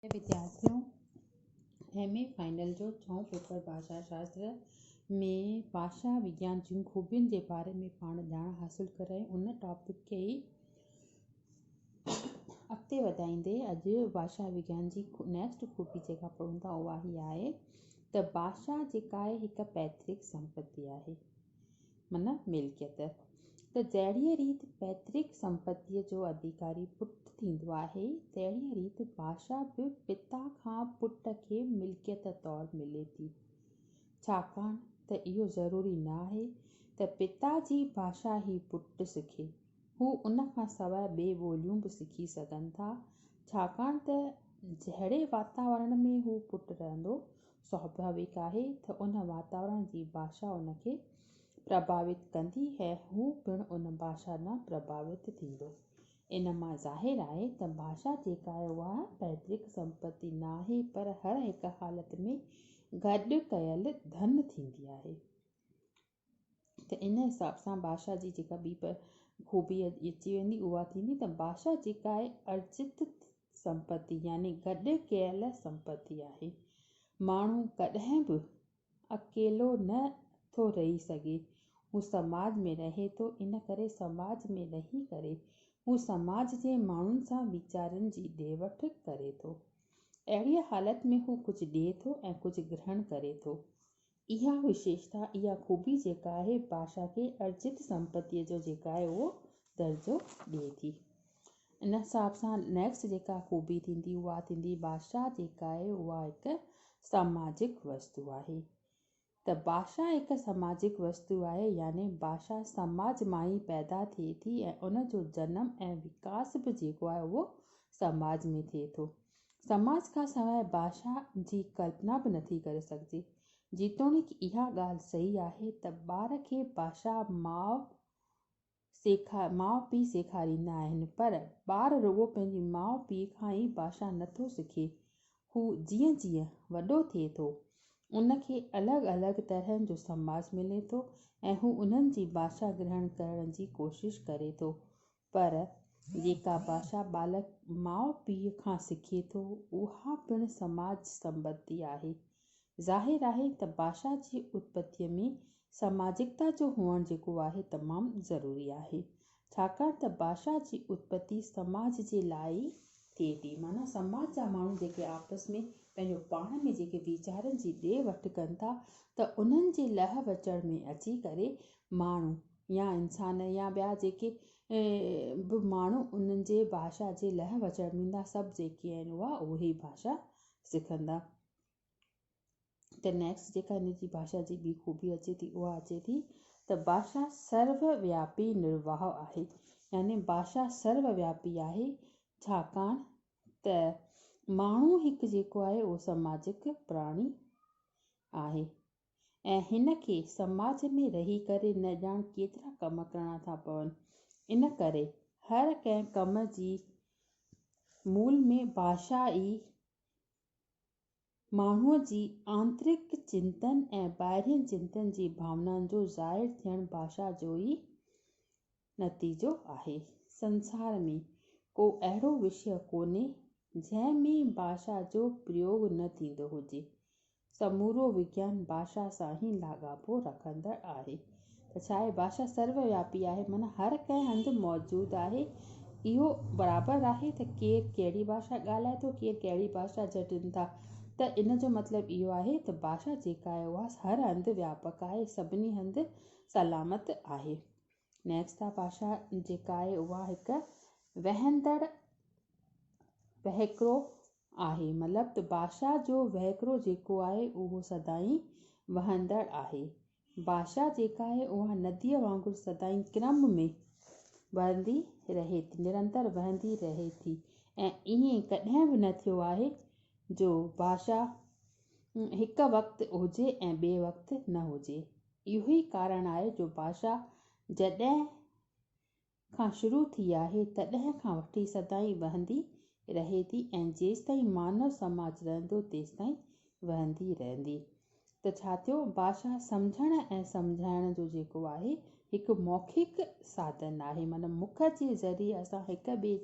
विद्यार्थियों, MA final जो चौं पेपर भाषा शास्त्र में भाषा विज्ञान जूं खूबियुनि जे बारे में पाण ॼाण हासिल करे उन टॉपिक खे ई अॻिते वधाईंदे अॼु भाषा विज्ञान जी नेक्स्ट खूबी जेका पढ़ूं था उहा ही आहे त भाषा जेका आहे हिकु पैतृक संपत्ति आहे, माना मिल्कियत। त जहिड़ीअ रीति पैतृक संपत्तिअ जो अधिकारी पुटु थींदो आहे, तहिड़ीअ रीति भाषा बि पिता खां पुट खे मिल्कियत तौरु मिले थी। छाकाणि त इहो ज़रूरी न आहे त पिता जी भाषा ई पुटु सिखे, हू उन खां सवाइ ॿिए ॿोलियूं बि सिखी सघनि था। छाकाणि त जहिड़े वातावरण में हू पुटु रहंदो, स्वाभाविक आहे त उन वातावरण जी भाषा उनखे प्रभावित कंदी ऐं हू पिणु उन भाषा न प्रभावित थींदो। इन मां ज़ाहिर आहे त भाषा जेका आहे उहा पैतृक संपत्ति न आहे, पर हर हिकु हालत में गॾु कयल धन थींदी आहे। त इन हिसाब सां भाषा जी जेका ॿी खूबी अची वेंदी उहा थींदी त भाषा जेका आहे अर्जित संपत्ति यानी गॾु कयल संपत्ति आहे। माण्हू कॾहिं बि अकेलो न थो रही सघे, हू समाज में रहे थो। इन करे समाज में रही करे हू समाज जे माण्हुनि सां वीचारनि जी ॾे वठि करे थो। अहिड़ीअ हालत में हू कुझु ॾिए थो ऐं कुझु ग्रहण करे थो। इहा विशेषता, इहा खूबी जेका आहे भाषा खे अर्जित संपत्तिअ जो जेका आहे उहो दर्जो ॾिए थी। इन हिसाब सां नेक्स्ट जेका खूबी थींदी उहा थींदी भाषा जेका आहे उहा हिकु सामाजिक वस्तु आहे। त भाषा हिकु सामाजिक वस्तु आहे, यानी भाषा समाज मां ई पैदा थिए थी ऐं उन जो जनमु ऐं विकास बि जेको आहे उहो समाज में थिए थो। समाज खां सवाइ भाषा जी कल्पना बि नथी करे सघिजे। जेतोणीकि इहा ॻाल्हि सही आहे त ॿार खे भाषा माउ पीउ सेखारींदा आहिनि, पर ॿार रुॻो पंहिंजी माउ पीउ खां ई भाषा नथो सिखे। हू जीअं जीअं वॾो थिए थो उनखे अलॻि अलॻि तरह जो समाज मिले थो ऐं हू उन्हनि जी भाषा ग्रहण करण जी कोशिशि करे थो। पर जेका भाषा बालक माउ पीउ खां सिखे थो उहा पिणु समाज संबंधी आहे। ज़ाहिर आहे त भाषा जी उत्पत्तिअ में सामाजिकता जो हुअणु जेको आहे तमामु ज़रूरी आहे। छाकाणि त भाषा जी उत्पत्ति समाज जे लाइ थिए थी, माना समाज जा माण्हू जेके आपस में पंहिंजो पाण में जेके वीचारनि जी ॾे वठि कनि था त उन्हनि जे लह वचड़ में अची करे माण्हू या इंसान या ॿिया जेके बि माण्हू उन्हनि जे भाषा जे लह वचड़ में ईंदा, सभु जेके आहिनि उहे भाषा सिखंदा। त नेक्स्ट जेका इन जी भाषा जी ॿी खूबी अचे थी उहा अचे थी त भाषा सर्वव्यापी निर्वाह आहे, यानी भाषा सर्वव्यापी आहे। छाकाणि त माण्हू हिकु जेको आहे उहो सामाजिक प्राणी आहे ऐं हिन खे समाज में रही करे न ॼाण केतिरा कम करणा था पवनि। इन करे हर कंहिं कम जी मूल में भाषा ई माण्हूअ जी आंतरिक चिंतन ऐं ॿाहिरियन चिंतन जी भावनाउनि जो ज़ाहिर थियणु भाषा जो ई नतीजो आहे। संसार में को अहिड़ो विषय कोन्हे जंहिं में भाषा जो प्रयोग न थींदो हुजे। समूरो विज्ञान भाषा सां ई लाॻापो रखंदड़ आहे। त छा आहे, भाषा सर्वव्यापी आहे, माना हर कंहिं हंधि मौजूदु आहे। इहो बराबरि आहे त केरु कहिड़ी भाषा ॻाल्हाए थो, केरु कहिड़ी भाषा झटिनि था। त इन जो मतिलबु इहो आहे त भाषा जेका आहे उहा हर हंधि व्यापक आहे, सभिनी हंधि सलामत आहे। नेक्स्ट आहे भाषा जेका आहे उहा हिकु वहंदड़ वहिकिरो आहे, मतिलबु त भाषा जो वहिकिरो जेको आहे उहो सदाईं वहंदड़ आहे। भाषा जेका आहे उहा नदीअ वांगुरु सदाईं क्रम में वहंदी रहे थी, निरंतर वहंदी रहे थी ऐं ईअं कॾहिं बि न थियो आहे जो भाषा हिकु वक़्तु हुजे ऐं ॿिए वक़्तु न हुजे। इहो ई कारण आहे जो भाषा जॾहिं खां शुरू थी आहे तॾहिं खां वठी सदाईं वहंदी रहे थी ऐं जेसिताईं मानव समाज रहंदो तेसिताईं वहंदी रहंदी। त छा थियो, भाषा सम्झण ऐं सम्झाइण जो जेको आहे हिकु मौखिक साधन आहे, माना मुख जे ज़रिए असां हिक ॿिए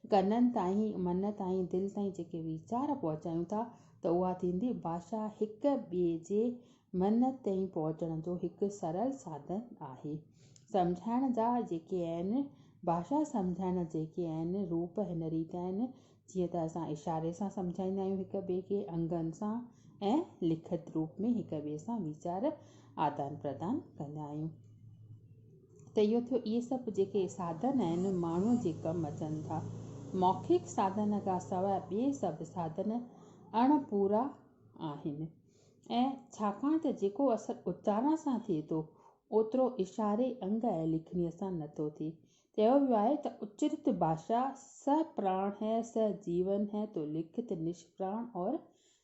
कननि ताईं मन ताईं दिलि ताईं जेके वीचार पहुचायूं था त उहा थींदी भाषा हिक ॿिए जे मन ताईं पहुचण जो हिकु सरल साधन आहे। सम्झाइण जा जेके आहिनि भाषा सम्झाइण जेके आहिनि रूप हिन रीति आहिनि जीअं त असां इशारे सां सम्झाईंदा आहियूं हिक ॿिए खे, अंगनि सां ऐं लिखित रूप में हिक ॿिए सां वीचार आदान प्रदान कंदा आहियूं। त इहो थियो, इहे सभु जेके साधन आहिनि माण्हूअ जे कमु अचनि था। मौखिक साधन खां सवाइ ॿिए सभु साधन अणपूरा आहिनि ऐं छाकाणि त जेको असरु उच्चारण सां थिए थो ओतिरो इशारे अंग ऐं लिखणीअ सां नथो थिए। चयो वियो आहे त उच्चरित भाषा स प्राण है स जीवन है तो लिखित निष्प्राण और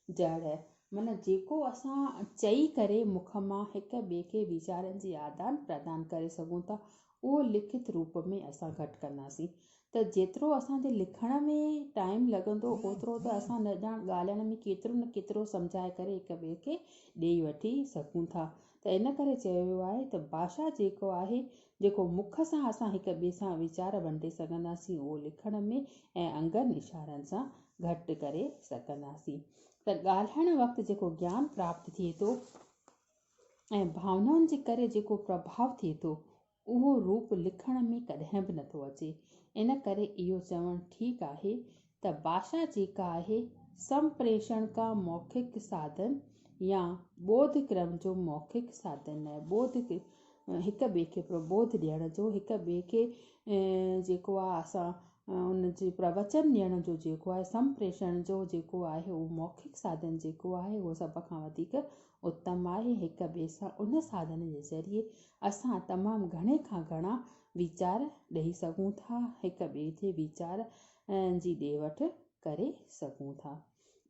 जड़ है। माना जेको असां चई करे मुख मां हिक ॿिए खे वीचारनि जी आदान प्रदान करे सघूं था उहो लिखित रूप में असां घटि कंदासीं। त जेतिरो असांजे लिखण में टाइम लॻंदो ओतिरो त असां न ॼाण ॻाल्हाइण में केतिरो न केतिरो सम्झाए करे हिक ॿिए खे ॾेई वठी सघूं था। त इन करे चयो वियो आहे त भाषा जेको आहे जेको मुख सां असां हिक ॿिए सां वीचार वंडे सघंदासीं उहो लिखण में ऐं अंगनि इशारनि सां घटि करे सघंदासीं। त ॻाल्हाइण वक़्तु जेको ज्ञान प्राप्त थिए थो ऐं भावनाउनि जे करे जेको प्रभाव थिए थो उहो रूप लिखण में कॾहिं बि नथो अचे। इन करे इहो चवणु ठीकु आहे त भाषा जेका आहे संप्रेषण का मौखिक साधन या बोध क्रम जो मौखिक साधन आहे। बोध हिक ॿिए खे प्रबोध ॾियण जो, हिक ॿिए खे जेको आहे असां उनजे प्रवचन ॾियण जो जेको आहे संप्रेषण जो जेको आहे उहो मौखिक साधन जेको आहे उहो सभ खां वधीक उत्तम आहे। हिक ॿिए सां उन साधन जे ज़रिए असां तमामु घणे खां घणा वीचार ॾेई सघूं था, हिक ॿिए जे वीचार जी ॾे वठि करे सघूं था।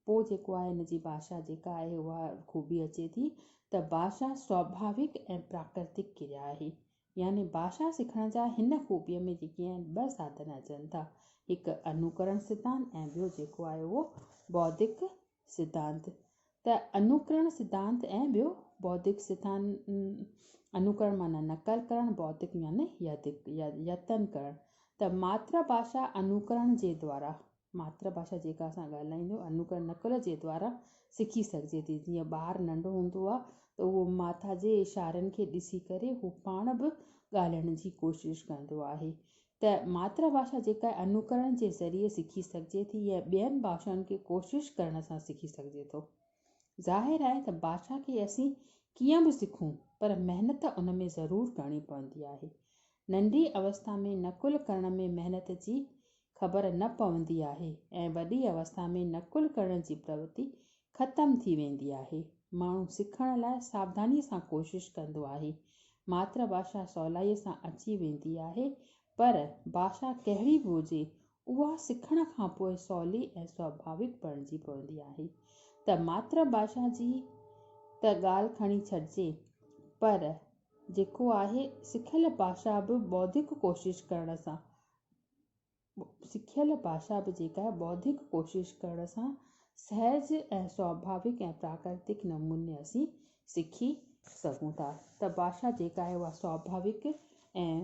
पोइ जेको आहे हिन जी भाषा जेका आहे उहा ख़ूबी अचे थी त भाषा स्वाभाविक ऐं प्राकृतिक क्रिया आहे। यानी भाषा सिखण जा हिन ख़ूबीअ में जेके आहिनि ॿ साधन अचनि था, हिकु अनुकरण सिद्धांत ऐं ॿियो जेको आहे उहो बौद्धिक सिद्धांत। त अनुकरण सिद्धांत ऐं ॿियो बौद्धिक सिद्धांत, अनुकरण माना नकल करणु, बौद्धिक यानी यतन करणु। त मातृभाषा अनुकरण जे द्वारा, मातृभाषा जेका असां ॻाल्हाईंदो अनुकरण नकल जे द्वारा सिखी सघिजे थी। जीअं ॿारु नंढो हूंदो आहे त उहो माता जे इशारनि खे ॾिसी करे हू पाण बि ॻाल्हाइण जी कोशिशि कंदो आहे। त मातृभाषा जेका आहे अनुकरण जे ज़रिए सिखी सघिजे थी या ॿियनि भाषाउनि खे कोशिशि करण सां सिखी सघिजे थो। ज़ाहिर आहे त भाषा खे असीं कीअं बि सिखूं पर महिनत उन में ज़रूरु करणी पवंदी आहे। नंढी अवस्था में नकुल करण में महिनत जी ख़बर न पवंदी आहे ऐं वॾी अवस्था में नकुल करण जी प्रवृत्ति ख़तमु थी वेंदी आहे। माण्हू सिखण लाइ सावधानीअ सां कोशिशि कंदो आहे। मातृभाषा सवलाईअ सां अची वेंदी आहे पर भाषा कहिड़ी बि हुजे उहा सिखण खां पोइ सवली ऐं स्वाभाविक बणिजी पवंदी आहे। त मातृभाषा जी त ॻाल्हि खणी छॾिजे पर जेको आहे सिखियल भाषा बि बौद्धिक कोशिशि करण सां, सिखियल भाषा बि जेका आहे बौद्धिक कोशिशि करण सां सहज ऐं स्वाभाविक ऐं प्राकृतिक नमूने असीं सिखी सघूं था। त भाषा जेका आहे उहा स्वाभाविक ऐं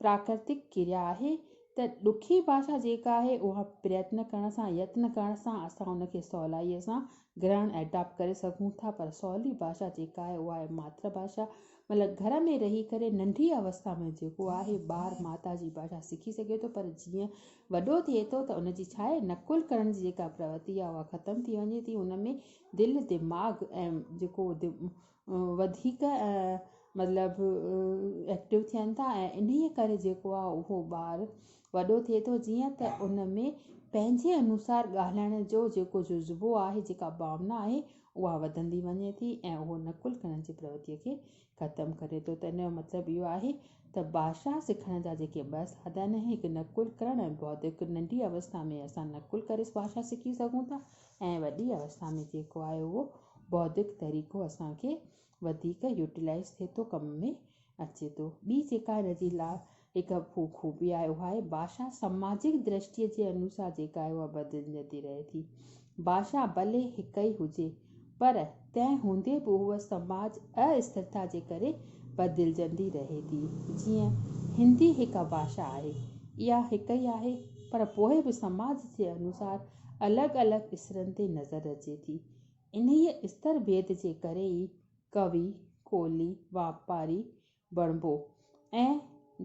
प्राकृतिक क्रिया आहे। त ॾुखी भाषा जेका आहे उहा प्रयत्न करण सां, यत्न करण सां असां उनखे सवलाईअ सां ग्रहण एडॉप्ट करे सघूं था। पर सवली भाषा जेका आहे उहा आहे मातृभाषा। मतिलबु घर में रही करे नंढी अवस्था में जेको आहे ॿारु माता जी भाषा सिखी सघे थो पर जीअं वॾो थिए थो त उनजी छा आहे नकुल करण जी जेका प्रवृत्ति आहे उहा ख़तमु थी वञे थी। उनमें दिलि दिमाग़ ऐं जेको वधीक मतिलबु एक्टिव थियनि था ऐं इन्हीअ करे जेको आहे उहो ॿारु वॾो थिए थो जीअं त उनमें पंहिंजे अनुसार ॻाल्हाइण जो जेको जुज़्बो आहे, जेका भावना आहे उहा वधंदी वञे थी ऐं उहो नकुल करण जी प्रवृत्तिअ खे ख़तमु करे थो। त इन जो मतिलबु इहो आहे त भाषा सिखण जा जेके ॿ साधन आहिनि, हिकु नकुल करणु ऐं बौद्धिक। नंढी अवस्था में असां नकुल करे भाषा सिखी सघूं था ऐं वॾी अवस्था में जेको आहे उहो बौद्धिक तरीक़ो असांखे वधीक यूटिलाइज़ थिए थो, कम में अचे थो। ॿी जेका हिन जी हिकु ख़ूबी आहे उहा आहे भाषा सामाजिक दृष्टिअ जे अनुसार जेका आहे उहा बदिलजंदी रहे थी। भाषा भले हिकु ई हुजे पर तंहिं हूंदे बि उहा समाज अस्थिरता जे करे बदिलजंदी रहे थी। जीअं हिंदी हिकु भाषा आहे, इहा हिकु ई आहे पर पोइ बि समाज जे अनुसार अलॻि अलॻि स्तरनि ते नज़र अचे थी। इन्हीअ स्तर भेद जे करे ई कवि, कोली, वापारी बणिबो ऐं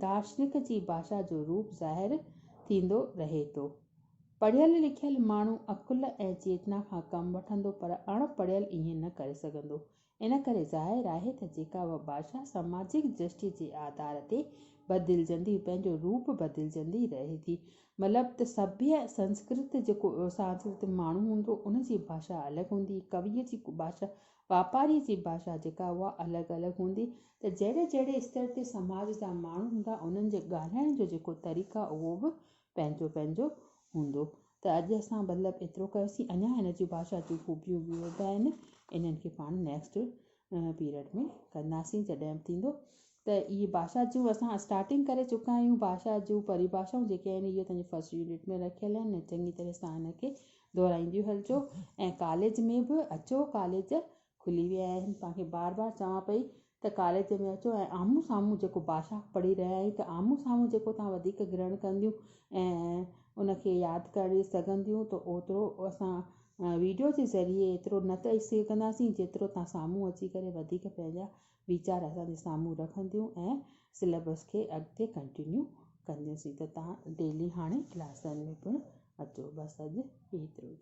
दार्शनिक जी भाषा जो रूप ज़ाहिर थींदो रहे थो। पढ़ियल लिखियल माण्हू अकुल ऐं चेतना खां कमु वठंदो, पर अणपढ़ियल ईअं न करे सघंदो। इन करे ज़ाहिर आहे त जेका उहा भाषा सामाजिक दृष्टि जे आधार ते बदिलजंदी, पंहिंजो रूप बदिलजंदी रहे थी। मतिलबु त सभ्य संस्कृत जेको सांस्कृतिक माण्हू हूंदो उन जी भाषा अलॻि हूंदी, कवीअ जी भाषा, वापारी जी भाषा जेका उहा अलॻि अलॻि हूंदी। त जहिड़े जहिड़े स्तर ते समाज जा माण्हू हूंदा उन्हनि जे ॻाल्हाइण जो जेको तरीक़ा उहो बि पंहिंजो पंहिंजो हूंदो। त अॼु असां मतिलबु एतिरो कयोसीं। अञा हिन जी भाषा जूं ख़ूबियूं बि वधा आहिनि, इन्हनि खे पाण नेक्स्ट पीरियड में कंदासीं जॾहिं थींदो। त इहे भाषा जूं असां स्टार्टिंग करे चुका आहियूं। भाषा जूं परिभाषाऊं जेके आहिनि इहे तव्हांजे फस्ट यूनिट में रखियल आहिनि। चङी तरह सां हिनखे दोहराईंदियूं हलिजो ऐं कॉलेज में बि अचो। कॉलेज खुली विया आहिनि। तव्हांखे बार बार चवां पई त कॉलेज में अचो ऐं आम्हूं साम्हूं जेको भाषा पढ़ी रहिया आहियूं त आम्हूं साम्हूं जेको तव्हां वधीक ग्रहण कंदियूं ऐं उनखे यादि करे सघंदियूं त ओतिरो असां वीडियो जे ज़रिए एतिरो न त सघंदासीं जेतिरो तव्हां साम्हूं अची करे वधीक पंहिंजा वीचार असांजे साम्हूं रखंदियूं ऐं सिलेबस खे अॻिते कंटिन्यू कंदियूंसीं। त तव्हां डेली हाणे क्लासनि में पिणु अचो। बसि अॼु एतिरो ई।